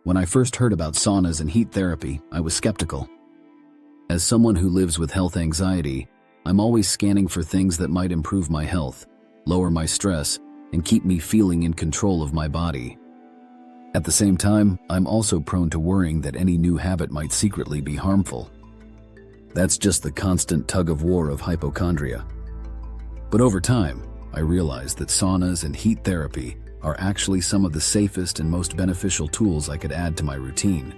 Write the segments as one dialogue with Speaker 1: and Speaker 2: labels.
Speaker 1: When I first heard about saunas and heat therapy, I was skeptical. As someone who lives with health anxiety, I'm always scanning for things that might improve my health, lower my stress, and keep me feeling in control of my body. At the same time, I'm also prone to worrying that any new habit might secretly be harmful. That's just the constant tug-of-war of hypochondria. But over time, I realized that saunas and heat therapy are actually some of the safest and most beneficial tools I could add to my routine.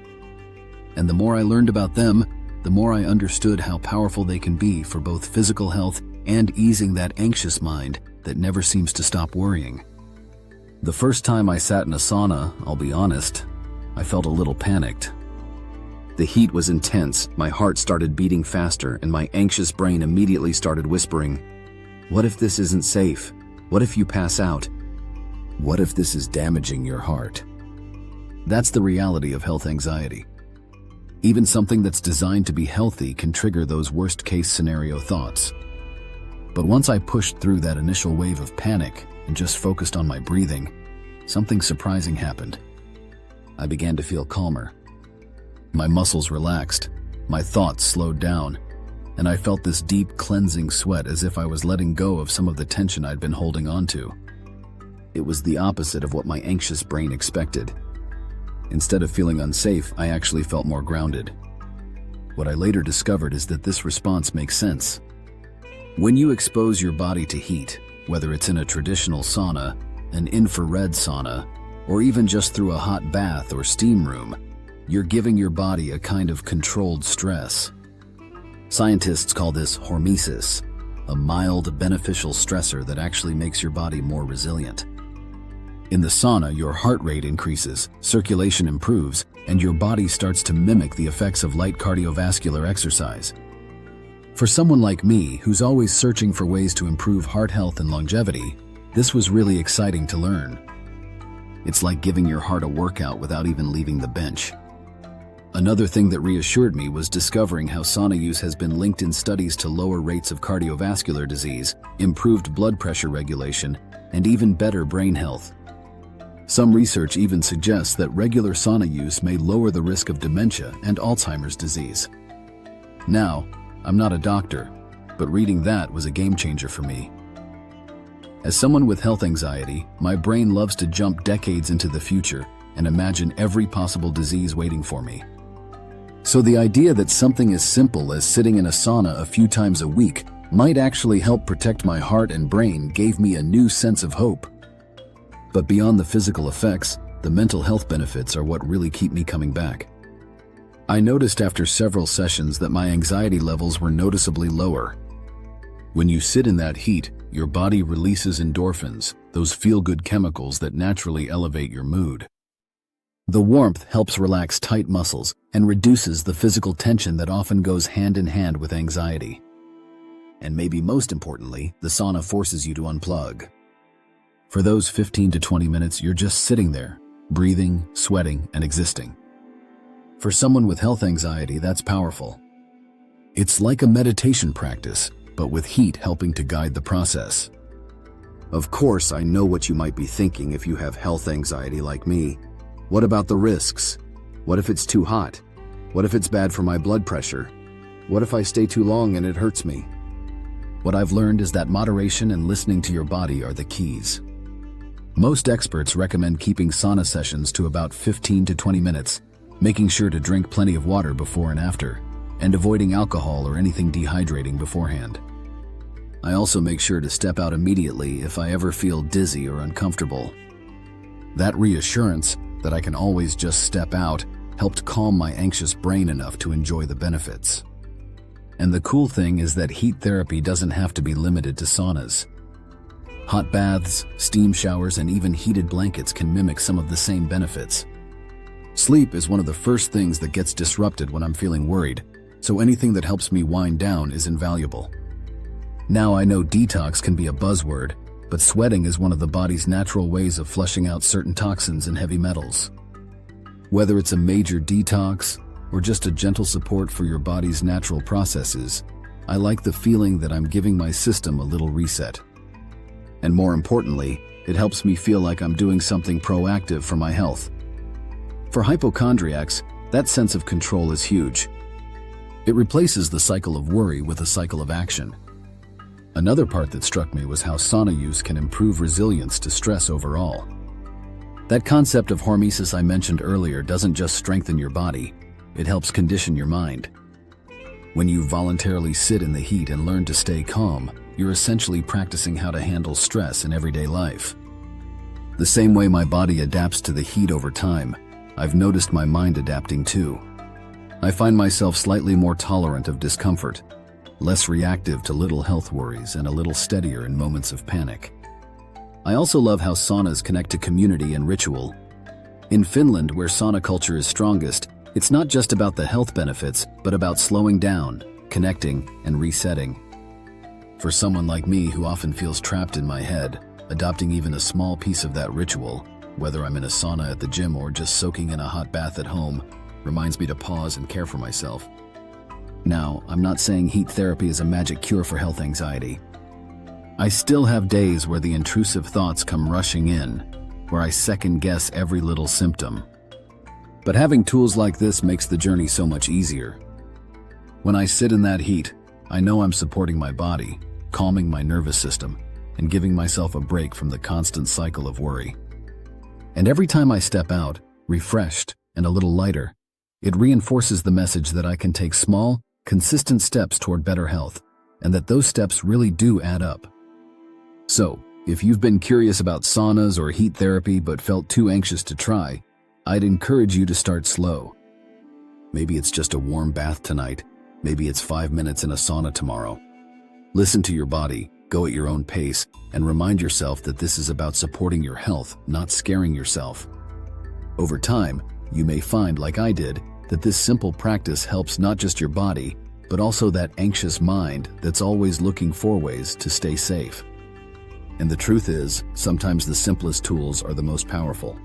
Speaker 1: And the more I learned about them, the more I understood how powerful they can be for both physical health and easing that anxious mind that never seems to stop worrying. The first time I sat in a sauna, I'll be honest, I felt a little panicked. The heat was intense, my heart started beating faster, and my anxious brain immediately started whispering, "What if this isn't safe? What if you pass out? What if this is damaging your heart?" That's the reality of health anxiety. Even something that's designed to be healthy can trigger those worst-case scenario thoughts. But once I pushed through that initial wave of panic and just focused on my breathing, something surprising happened. I began to feel calmer. My muscles relaxed, my thoughts slowed down, and I felt this deep cleansing sweat as if I was letting go of some of the tension I'd been holding on to. It was the opposite of what my anxious brain expected. Instead of feeling unsafe, I actually felt more grounded. What I later discovered is that this response makes sense. When you expose your body to heat, whether it's in a traditional sauna, an infrared sauna, or even just through a hot bath or steam room, you're giving your body a kind of controlled stress. Scientists call this hormesis, a mild, beneficial stressor that actually makes your body more resilient. In the sauna, your heart rate increases, circulation improves, and your body starts to mimic the effects of light cardiovascular exercise. For someone like me, who's always searching for ways to improve heart health and longevity, this was really exciting to learn. It's like giving your heart a workout without even leaving the bench. Another thing that reassured me was discovering how sauna use has been linked in studies to lower rates of cardiovascular disease, improved blood pressure regulation, and even better brain health. Some research even suggests that regular sauna use may lower the risk of dementia and Alzheimer's disease. Now, I'm not a doctor, but reading that was a game changer for me. As someone with health anxiety, my brain loves to jump decades into the future and imagine every possible disease waiting for me. So the idea that something as simple as sitting in a sauna a few times a week might actually help protect my heart and brain gave me a new sense of hope. But beyond the physical effects, the mental health benefits are what really keep me coming back. I noticed after several sessions that my anxiety levels were noticeably lower. When you sit in that heat, your body releases endorphins, those feel-good chemicals that naturally elevate your mood. The warmth helps relax tight muscles and reduces the physical tension that often goes hand in hand with anxiety. And maybe most importantly, the sauna forces you to unplug. For those 15 to 20 minutes, you're just sitting there, breathing, sweating, and existing. For someone with health anxiety, that's powerful. It's like a meditation practice, but with heat helping to guide the process. Of course, I know what you might be thinking if you have health anxiety like me. What about the risks? What if it's too hot? What if it's bad for my blood pressure? What if I stay too long and it hurts me? What I've learned is that moderation and listening to your body are the keys. Most experts recommend keeping sauna sessions to about 15 to 20 minutes, making sure to drink plenty of water before and after, and avoiding alcohol or anything dehydrating beforehand. I also make sure to step out immediately if I ever feel dizzy or uncomfortable. That reassurance that I can always just step out helped calm my anxious brain enough to enjoy the benefits. And the cool thing is that heat therapy doesn't have to be limited to saunas. Hot baths, steam showers, and even heated blankets can mimic some of the same benefits. Sleep is one of the first things that gets disrupted when I'm feeling worried, so anything that helps me wind down is invaluable. Now I know detox can be a buzzword, but sweating is one of the body's natural ways of flushing out certain toxins and heavy metals. Whether it's a major detox or just a gentle support for your body's natural processes, I like the feeling that I'm giving my system a little reset. And more importantly, it helps me feel like I'm doing something proactive for my health. For hypochondriacs, that sense of control is huge. It replaces the cycle of worry with a cycle of action. Another part that struck me was how sauna use can improve resilience to stress overall. That concept of hormesis I mentioned earlier doesn't just strengthen your body, it helps condition your mind. When you voluntarily sit in the heat and learn to stay calm, you're essentially practicing how to handle stress in everyday life. The same way my body adapts to the heat over time, I've noticed my mind adapting too. I find myself slightly more tolerant of discomfort, less reactive to little health worries, and a little steadier in moments of panic. I also love how saunas connect to community and ritual. In Finland, where sauna culture is strongest, it's not just about the health benefits, but about slowing down, connecting, and resetting. For someone like me who often feels trapped in my head, adopting even a small piece of that ritual, whether I'm in a sauna at the gym or just soaking in a hot bath at home, reminds me to pause and care for myself. Now, I'm not saying heat therapy is a magic cure for health anxiety. I still have days where the intrusive thoughts come rushing in, where I second-guess every little symptom. But having tools like this makes the journey so much easier. When I sit in that heat, I know I'm supporting my body, calming my nervous system, and giving myself a break from the constant cycle of worry. And every time I step out, refreshed and a little lighter, it reinforces the message that I can take small, consistent steps toward better health, and that those steps really do add up. So, if you've been curious about saunas or heat therapy but felt too anxious to try, I'd encourage you to start slow. Maybe it's just a warm bath tonight, maybe it's 5 minutes in a sauna tomorrow. Listen to your body, go at your own pace, and remind yourself that this is about supporting your health, not scaring yourself. Over time, you may find, like I did, that this simple practice helps not just your body, but also that anxious mind that's always looking for ways to stay safe. And the truth is, sometimes the simplest tools are the most powerful.